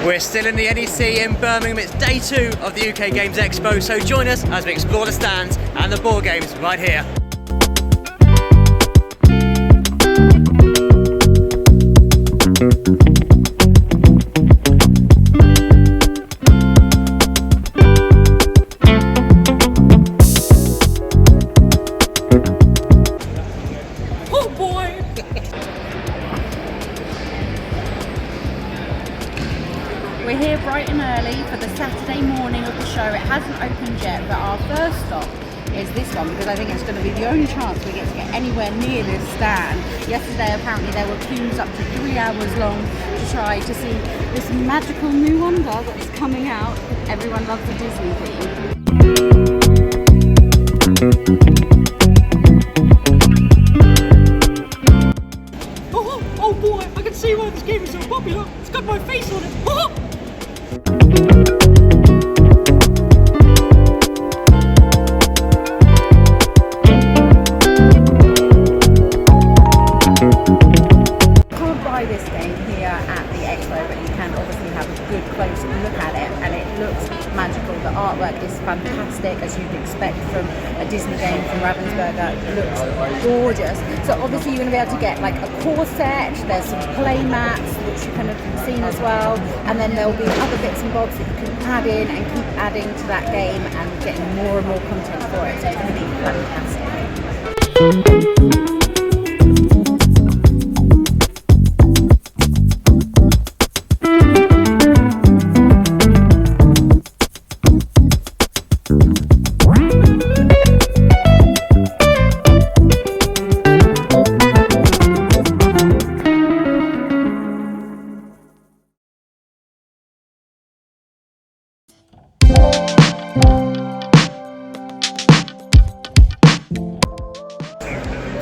We're still in the NEC in Birmingham. It's day 2 of the UK Games Expo, so join us as we explore the stands and the board games right here. We're here bright and early for the Saturday morning of the show. It hasn't opened yet, but our first stop is this one because I think it's going to be the only chance we get to get anywhere near this stand. Yesterday apparently there were queues up to 3 hours long to try to see this magical new wonder that's coming out. Everyone loves the Disney theme. Oh boy, I can see why this game is so popular. It's got my face on it. Can't buy this game here at the Expo, but you can obviously have a good close look at it, and it looks magical. The artwork is fantastic, as you'd expect from a Disney game from Ravensburger. It looks gorgeous. So obviously you're going to be able to get like a core set, there's some play mats which you can have seen as well, and then there'll be other bits and bobs that you can add in and keep adding to that game and getting more and more content for it. So it's going to be fantastic.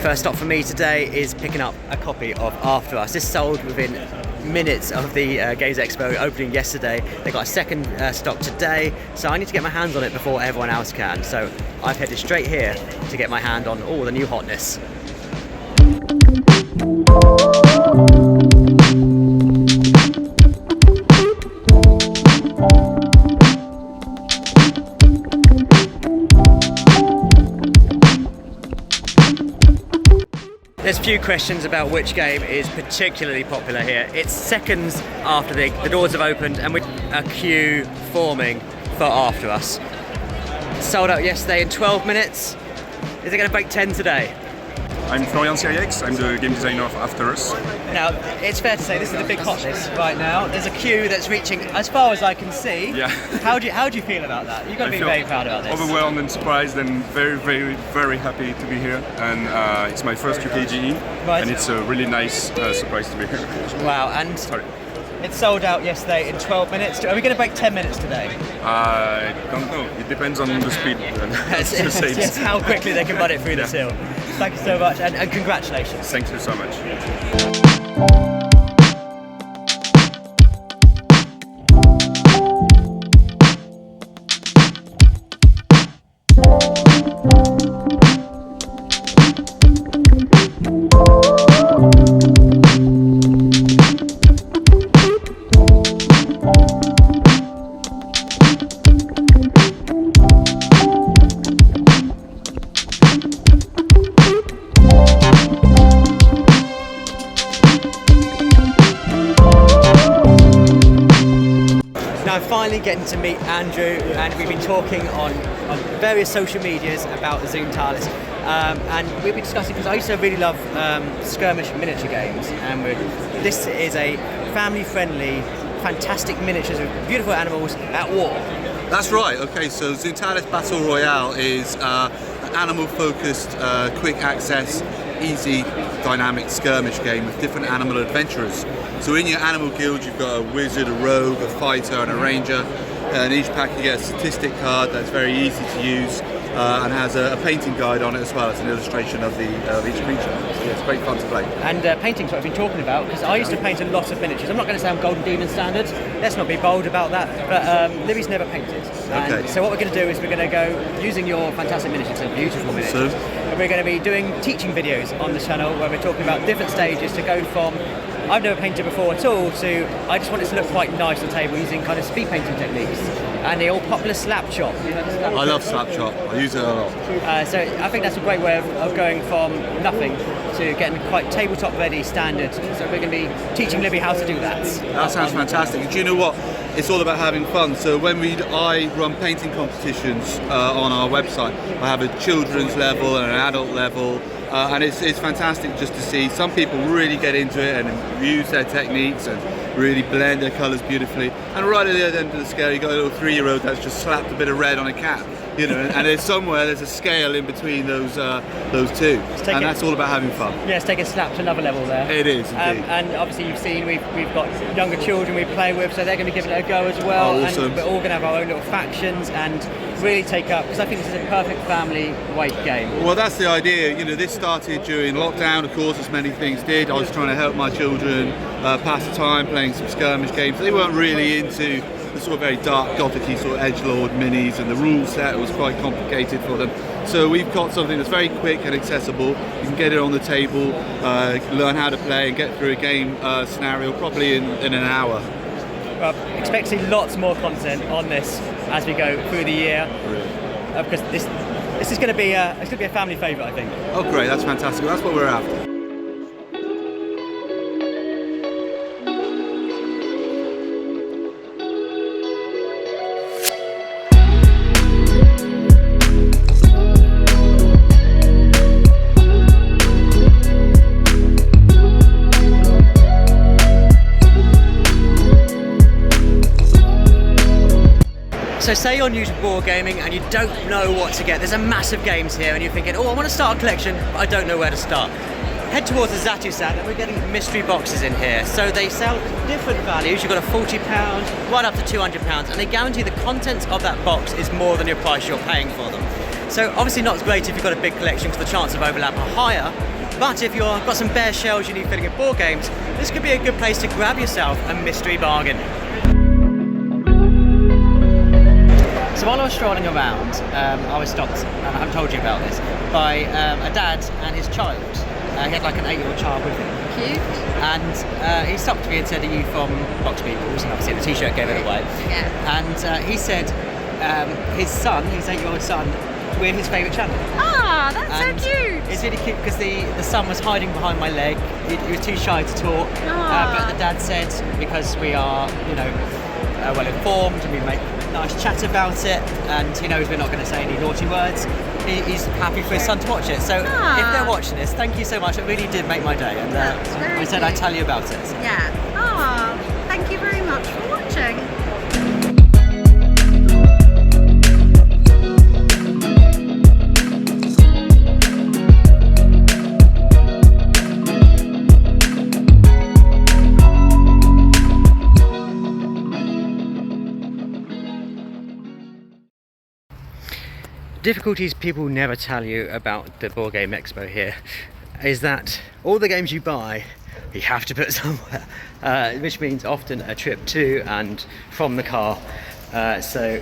First stop for me today is picking up a copy of After Us. This sold within minutes of the Games Expo opening yesterday. They got a second stock today, so I need to get my hands on it before everyone else can. So I've headed straight here to get my hand on all the new hotness. There's a few questions about which game is particularly popular here. It's seconds after the doors have opened and with a queue forming for After Us. Sold out yesterday in 12 minutes. Is it going to break 10 today? I'm Florian Sirieix, I'm the game designer of After Us. Now, it's fair to say this is the big hotness right now. There's a queue that's reaching as far as I can see. Yeah. How do you feel about that? You've got to be very proud about this. Overwhelmed and surprised and very, very, very happy to be here. And it's my first UKGE, right. And it's a really nice surprise to be here. Wow, and it sold out yesterday in 12 minutes. Are we going to break 10 minutes today? I don't know. It depends on the speed. Yes, how quickly they can run it through the till. Thank you so much, and congratulations. Thank you so much. Finally getting to meet Andrew, and we've been talking on various social medias about Zoontalis, and we've been discussing, because I used to really love skirmish miniature games, and this is a family-friendly, fantastic miniatures with beautiful animals at war. That's right. Okay, so Zoontalis Battle Royale is an animal-focused, quick access, easy, dynamic skirmish game with different animal adventurers. So in your animal guild, you've got a wizard, a rogue, a fighter, and a ranger. And each pack you get a statistic card that's very easy to use and has a painting guide on it as well as an illustration of each creature. So yeah, it's great fun to play. And painting's what I've been talking about, because I used to paint a lot of miniatures. I'm not going to say I'm Golden Demon standard. Let's not be bold about that. But Libby's never painted. Okay. So what we're going to do is we're going to go using your fantastic miniatures, so beautiful miniatures. And we're going to be doing teaching videos on the channel where we're talking about different stages to go from I've never painted before at all, so I just want it to look quite nice on the table using kind of speed painting techniques. And the all popular slap chop. I love slap chop. I use it a lot. So I think that's a great way of going from nothing to getting quite tabletop ready standard. So we're going to be teaching Libby how to do that. That sounds fantastic. Do you know what? It's all about having fun. So when I run painting competitions on our website, I have a children's level and an adult level. And it's fantastic just to see some people really get into it and use their techniques and really blend their colours beautifully. And right at the other end of the scale, you got a little 3-year-old that's just slapped a bit of red on a cat, you know. And there's a scale in between those two, and that's all about having fun. Yeah, it's taking slap to another level there. It is indeed. And obviously you've seen we've got younger children we play with, so they're going to give it a go as well. Oh, awesome. And we're all going to have our own little factions and really take up, because I think this is a perfect family weight game. Well, that's the idea. You know, this started during lockdown, of course, as many things did. I was trying to help my children pass the time playing some skirmish games. They weren't really into the sort of very dark, gothic-y sort of edgelord minis, and the rule set was quite complicated for them. So we've got something that's very quick and accessible. You can get it on the table, learn how to play, and get through a game scenario probably in an hour. Well, expect to see lots more content on this as we go through the year, because this is going to be a family favourite, I think. Oh, great! That's fantastic. That's what we're after. So say you're new to board gaming and you don't know what to get. There's a massive games here and you're thinking, oh, I want to start a collection, but I don't know where to start. Head towards the Zatu stand and we're getting mystery boxes in here. So they sell different values. You've got a £40, right up to £200, and they guarantee the contents of that box is more than your price you're paying for them. So obviously not as great if you've got a big collection because the chance of overlap are higher. But if you've got some bare shelves you need filling in board games, this could be a good place to grab yourself a mystery bargain. So while I was strolling around, I was stopped, and I haven't told you about this, by a dad and his child. He had like an 8-year-old child with him. Cute. And he stopped me and said, "Are you from BoxedMeeples?" And obviously the t-shirt gave it away. Yeah. And he said his son, his 8-year-old son, we're his favourite channel. Ah, that's And so cute. It's really cute because the son was hiding behind my leg. He was too shy to talk. But the dad said, because we are, well informed and we make nice chat about it, and he knows we're not going to say any naughty words, he's happy for his son to watch it. So if they're watching this, thank you so much. It really did make my day. And I said I'd tell you about it. So. Yeah. Oh, thank you very much for watching. Difficulties people never tell you about the Board Game Expo here is that all the games you buy you have to put somewhere, which means often a trip to and from the car. So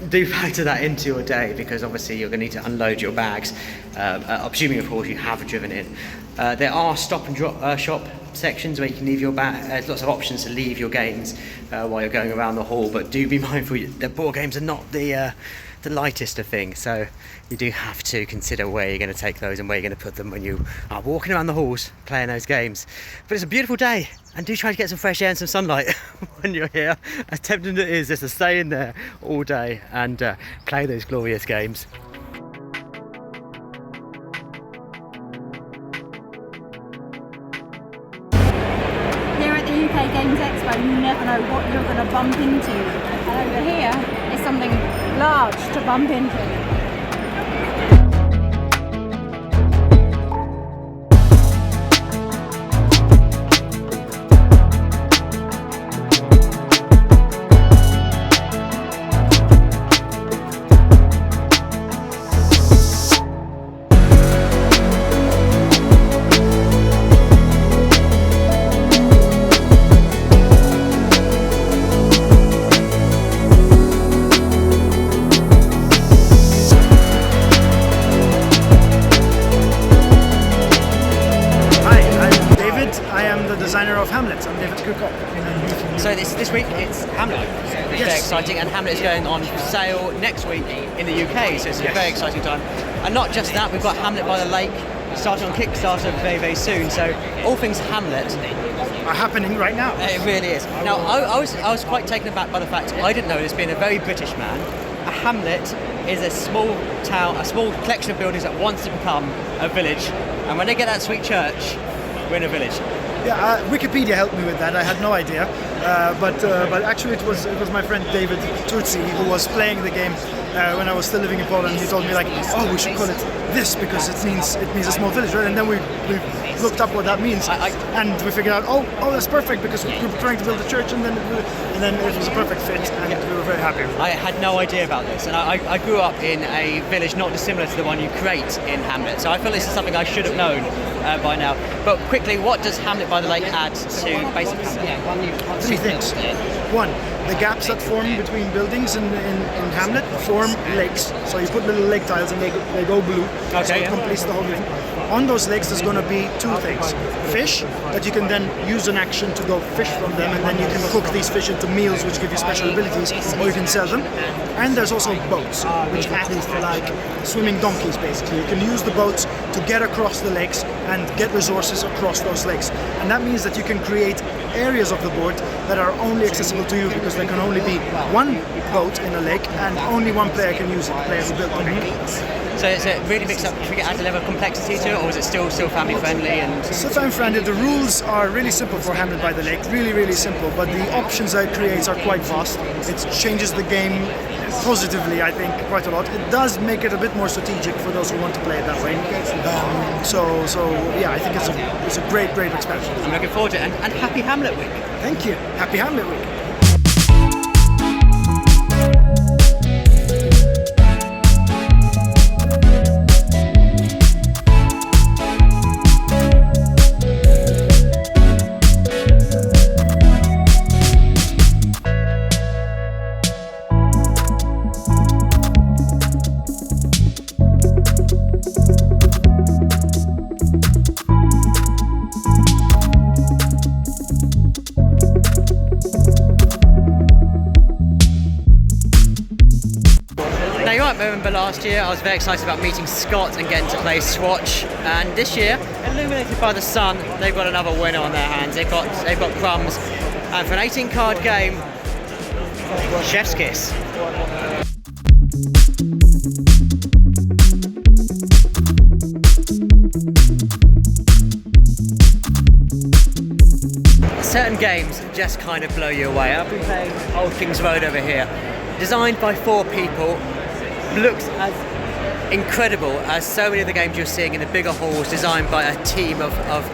do factor that into your day, because obviously you're going to need to unload your bags, assuming of course you have driven in. There are stop and drop shop sections where you can leave your bag. There's lots of options to leave your games while you're going around the hall, but do be mindful that board games are not the lightest of things, so you do have to consider where you're going to take those and where you're going to put them when you are walking around the halls playing those games. But it's a beautiful day, and do try to get some fresh air and some sunlight when you're here, as tempting it is just to stay in there all day and play those glorious games. Here at the UK Games Expo, you never know what you're going to bump into. And over here is something large to bump into. this week it's Hamlet, which is very exciting, and Hamlet is going on sale next week in the UK, so it's a very exciting time. And not just that, we've got Hamlet by the Lake starting on Kickstarter very, very soon, so all things Hamlet are happening right now. It really is. Now, I was quite taken aback by the fact I didn't know this, being a very British man. A hamlet is a small town, a small collection of buildings that wants to become a village, and when they get that sweet church, we're in a village. Yeah, Wikipedia helped me with that. I had no idea, but actually it was my friend David Chircop who was playing the game when I was still living in Poland. He told me like, oh, we should call it this because it means a small village, right? And then we looked up what that means, and we figured out, oh, that's perfect because we were trying to build a church, and then it was a perfect fit, and we were very happy. I had no idea about this, and I grew up in a village not dissimilar to the one you create in Hamlet, so I feel this is something I should have known by now. But quickly, what does Hamlet by the Lake add to basic Hamlet? Three things. One, the gaps that form between buildings in Hamlet form lakes. So you put little lake tiles and they go blue. Okay, so it completes the whole thing. On those lakes there's going to be two things. Fish, that you can then use an action to go fish from them, and then you can cook these fish into meals which give you special abilities, or you can sell them. And there's also boats, which act like swimming donkeys basically. You can use the boats to get across the lakes and get resources across those lakes. And that means that you can create areas of the board that are only accessible to you because there can only be one boat in a lake and only one player can use it, the player who built the lake. So it's a really mixed up. Should we add a level of complexity to it, or is it still family friendly? And so family friendly. The rules are really simple for Hamlet by the Lake, really simple. But the options that it creates are quite vast. It changes the game positively, I think, quite a lot. It does make it a bit more strategic for those who want to play it that way. So yeah, I think it's a great expansion. I'm looking forward to it, and happy Hamlet week. Thank you. Happy Hamlet week. Remember last year I was very excited about meeting Scott and getting to play Swatch, and this year, illuminated by the sun, they've got another winner on their hands. They've got crumbs, and for an 18-card game, chef's kiss. Certain games just kind of blow you away. I've been playing Old Kings Road over here, designed by 4 people. Looks as incredible as so many of the games you're seeing in the bigger halls, designed by a team of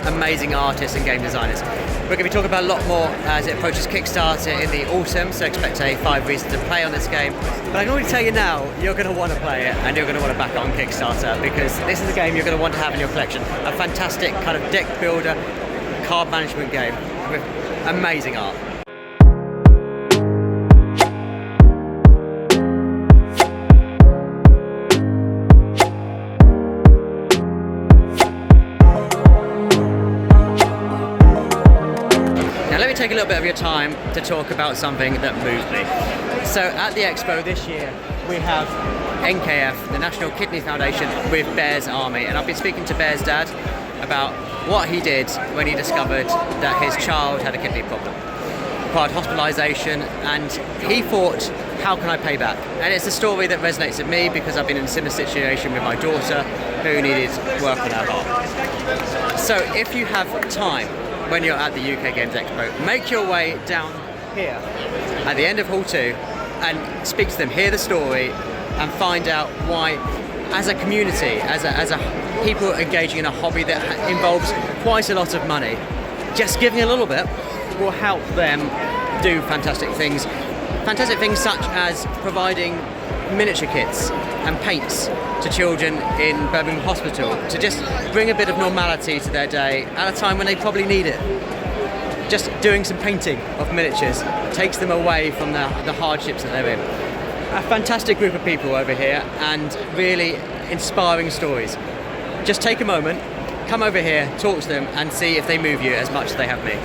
amazing artists and game designers. We're going to be talking about a lot more as it approaches Kickstarter in the autumn, so expect a 5 reasons to play on this game. But I can already tell you now, you're going to want to play it and you're going to want to back it on Kickstarter, because this is a game you're going to want to have in your collection. A fantastic kind of deck builder, card management game with amazing art. Take a little bit of your time to talk about something that moved me. So at the Expo this year we have NKF, the National Kidney Foundation, with Bear's Army, and I've been speaking to Bear's dad about what he did when he discovered that his child had a kidney problem, required hospitalisation, and he thought, how can I pay back? And it's a story that resonates with me because I've been in a similar situation with my daughter who needed work on her heart. So if you have time when you're at the UK Games Expo, make your way down here at the end of Hall 2 and speak to them, hear the story, and find out why, as a community, as a people engaging in a hobby that involves quite a lot of money, just giving a little bit will help them do fantastic things such as providing miniature kits and paints to children in Birmingham Hospital to just bring a bit of normality to their day at a time when they probably need it. Just doing some painting of miniatures takes them away from the hardships that they're in. A fantastic group of people over here and really inspiring stories. Just take a moment, come over here, talk to them and see if they move you as much as they have me.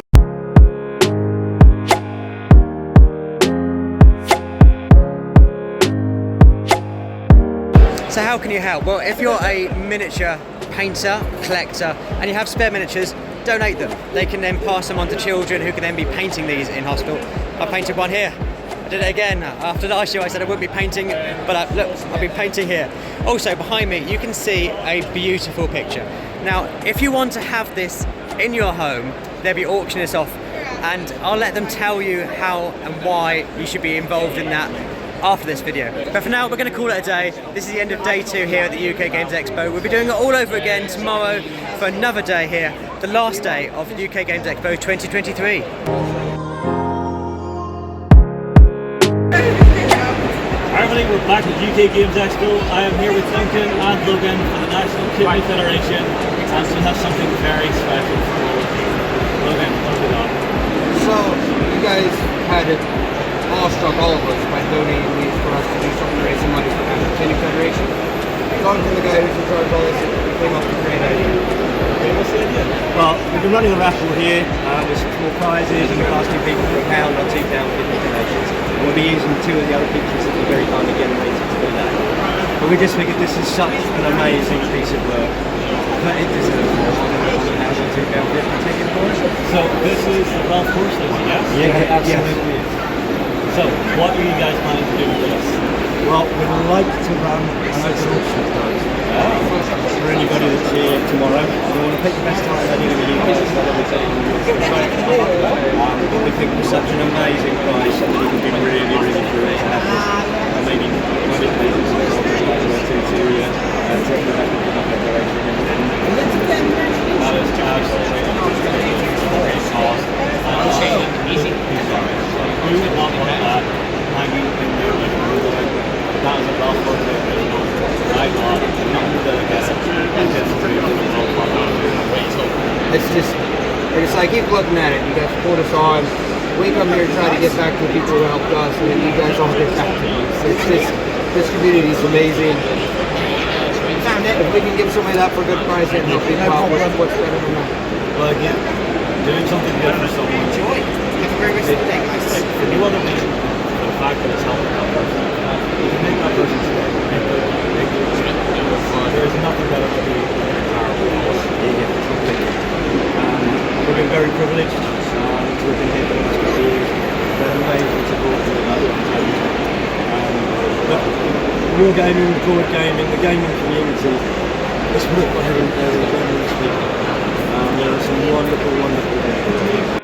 So how can you help? Well, if you're a miniature painter, collector, and you have spare miniatures, donate them. They can then pass them on to children who can then be painting these in hospital. I painted one here. I did it again. After last year I said I wouldn't be painting, but look, I've been painting here. Also behind me you can see a beautiful picture. Now if you want to have this in your home, they'll be auctioning this off, and I'll let them tell you how and why you should be involved in that after this video. But for now we're going to call it a day. This is the end of day 2 here at the UK Games Expo. We'll be doing it all over again tomorrow for another day here, the last day of UK Games Expo 2023. Everybody, we're back at UK Games Expo. I am here with Duncan and Logan from the National Kidney Federation, and we have something very special for all of you. Logan, what have we got? So, you guys had it awestruck all of us by donating these for us to do something to raise some money for the National Kidney Federation. Duncan, the guy who's in charge of all this, came up with a great idea. Okay, what's the idea? Well, we've been running a raffle here with some small prizes, and we've asked two people for £1 or £2 kidney donations. And we'll be using 2 of the other pictures that we very kindly generated to do that. But we just figured this is such an amazing piece of work that it deserves more than £1 or £2 ticket for us. So this is the golf course, yes? Yeah, absolutely. So what are you guys planning to do with this? Well, we'd like to run an open auction for anybody that's here tomorrow. We want to pick the best time that you're going to use this, but we think it's such an amazing price that it would be really, really great to have this. Maybe money pages or something like that to the Federation. That is absolutely cost. Easy. You would not want that hanging in there like that was a golf course I got It's like, keep looking at it. You guys put us on. We come here to try to get back to the people who helped us, and then you guys all get back to us. It's just, this community is amazing. If we can give somebody that for a good price and help people out, what's better than that? Well, again, doing something good for someone. Enjoy. Have a great rest of the day, guys. For no other reason, for the fact that it's helping that person. You can make that person stay. There is nothing better to do than a powerful cause. We've been very privileged to have been here for the last couple of years. They're amazing support for war gaming, board gaming, the gaming community. It's what we're here in There are some wonderful, wonderful people.